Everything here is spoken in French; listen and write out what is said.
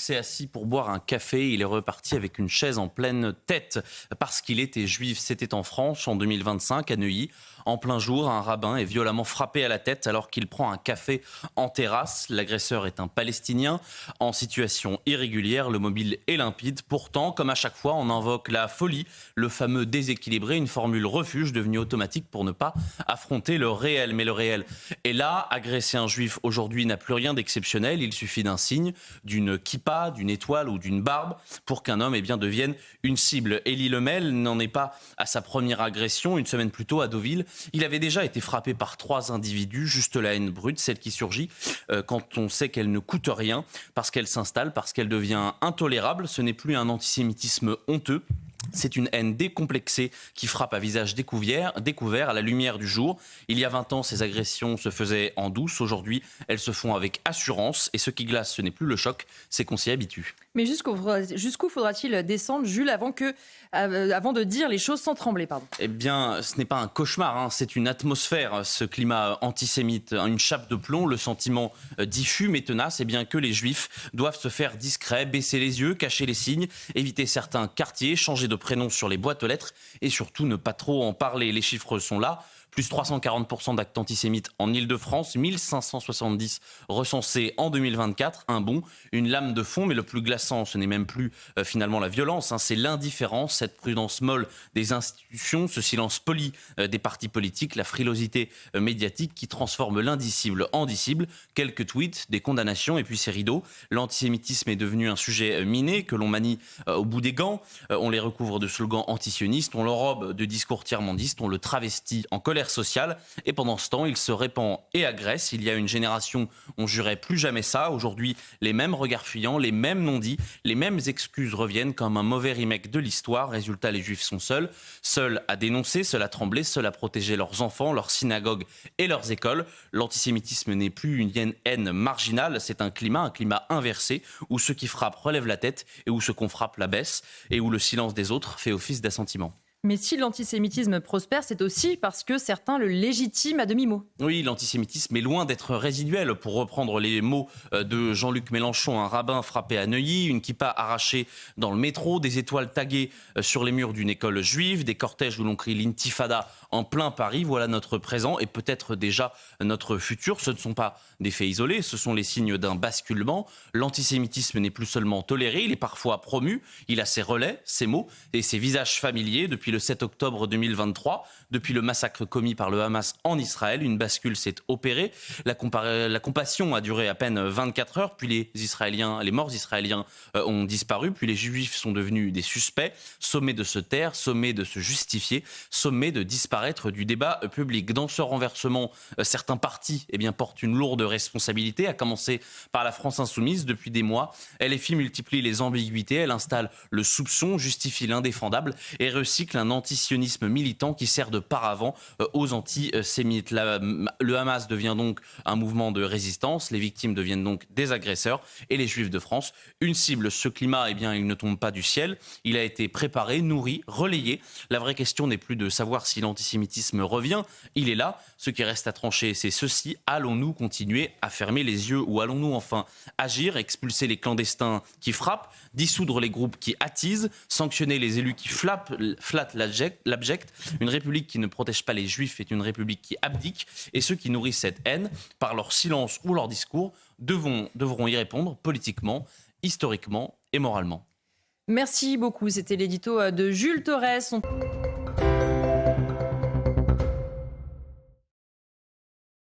s'est assis pour boire un café. Il est reparti avec une chaise en pleine tête parce qu'il était juif. C'était en France en 2025 à Neuilly. En plein jour, un rabbin est violemment frappé à la tête alors qu'il prend un café en terrasse. L'agresseur est un Palestinien en situation irrégulière. Le mobile est limpide. Pourtant, comme à chaque fois, on invoque la folie, le fameux déséquilibré, une formule refuge devenue automatique pour ne pas affronter le réel. Mais le réel est là. Agresser un juif aujourd'hui n'a plus rien d'exceptionnel. Il suffit d'un signe, d'une kippa, d'une étoile ou d'une barbe pour qu'un homme devienne une cible. Elie Lemel n'en est pas à sa première agression. Une semaine plus tôt à Deauville, il avait déjà été frappé par 3 individus. Juste la haine brute, celle qui surgit quand on sait qu'elle ne coûte rien, parce qu'elle s'installe, parce qu'elle devient intolérable. Ce n'est plus un antisémitisme honteux. C'est une haine décomplexée qui frappe à visage découvert à la lumière du jour. Il y a 20 ans, ces agressions se faisaient en douce. Aujourd'hui, elles se font avec assurance. Et ce qui glace, ce n'est plus le choc, c'est qu'on s'y habitue. Mais jusqu'où faudra-t-il descendre, Jules, avant de dire les choses sans trembler, pardon ? Eh bien, ce n'est pas un cauchemar, c'est une atmosphère, ce climat antisémite, une chape de plomb, le sentiment diffus mais tenace, que les juifs doivent se faire discrets, baisser les yeux, cacher les signes, éviter certains quartiers, changer de prénom sur les boîtes aux lettres et surtout ne pas trop en parler. Les chiffres sont là. Plus 340% d'actes antisémites en Ile-de-France, 1570 recensés en 2024, un bond, une lame de fond, mais le plus glaçant, ce n'est même plus finalement la violence, c'est l'indifférence, cette prudence molle des institutions, ce silence poli des partis politiques, la frilosité médiatique qui transforme l'indicible en disciple. Quelques tweets, des condamnations et puis ces rideaux. L'antisémitisme est devenu un sujet miné que l'on manie au bout des gants. On les recouvre de slogans antisionistes, on l'enrobe de discours tiers-mondistes, on le travestit en colère sociale et pendant ce temps il se répand et agresse. Il y a une génération, on jurait plus jamais ça. Aujourd'hui, les mêmes regards fuyants, les mêmes non-dits, les mêmes excuses reviennent comme un mauvais remake de l'histoire. Résultat, les juifs sont seuls à dénoncer, seuls à trembler, seuls à protéger leurs enfants, leurs synagogues et leurs écoles. L'antisémitisme n'est plus une haine marginale, c'est un climat inversé où ceux qui frappent relèvent la tête et où ceux qu'on frappe la baisse et où le silence des autres fait office d'assentiment. Mais si l'antisémitisme prospère, c'est aussi parce que certains le légitiment à demi-mot. Oui, l'antisémitisme est loin d'être résiduel. Pour reprendre les mots de Jean-Luc Mélenchon, un rabbin frappé à Neuilly, une kippa arrachée dans le métro, des étoiles taguées sur les murs d'une école juive, des cortèges où l'on crie l'intifada en plein Paris. Voilà notre présent et peut-être déjà notre futur. Ce ne sont pas des faits isolés, ce sont les signes d'un basculement. L'antisémitisme n'est plus seulement toléré, il est parfois promu. Il a ses relais, ses mots et ses visages familiers depuis le 7 octobre 2023, depuis le massacre commis par le Hamas en Israël. Une bascule s'est opérée. La compassion a duré à peine 24 heures, puis les morts israéliens ont disparu, puis les juifs sont devenus des suspects, sommés de se taire, sommés de se justifier, sommés de disparaître du débat public. Dans ce renversement, certains partis portent une lourde responsabilité, à commencer par la France Insoumise. Depuis des mois, LFI multiplie les ambiguïtés, elle installe le soupçon, justifie l'indéfendable et recycle un antisionisme militant qui sert de paravent aux antisémites. Le Hamas devient donc un mouvement de résistance, les victimes deviennent donc des agresseurs et les juifs de France une cible. Ce climat, il ne tombe pas du ciel, il a été préparé, nourri, relayé. La vraie question n'est plus de savoir si l'antisémitisme revient, il est là. Ce qui reste à trancher, c'est ceci: allons-nous continuer à fermer les yeux ou allons-nous enfin agir, expulser les clandestins qui frappent, dissoudre les groupes qui attisent, sanctionner les élus qui flattent l'abject? Une république qui ne protège pas les juifs est une république qui abdique et ceux qui nourrissent cette haine par leur silence ou leur discours devront y répondre politiquement, historiquement et moralement. Merci beaucoup, c'était l'édito de Jules Torres.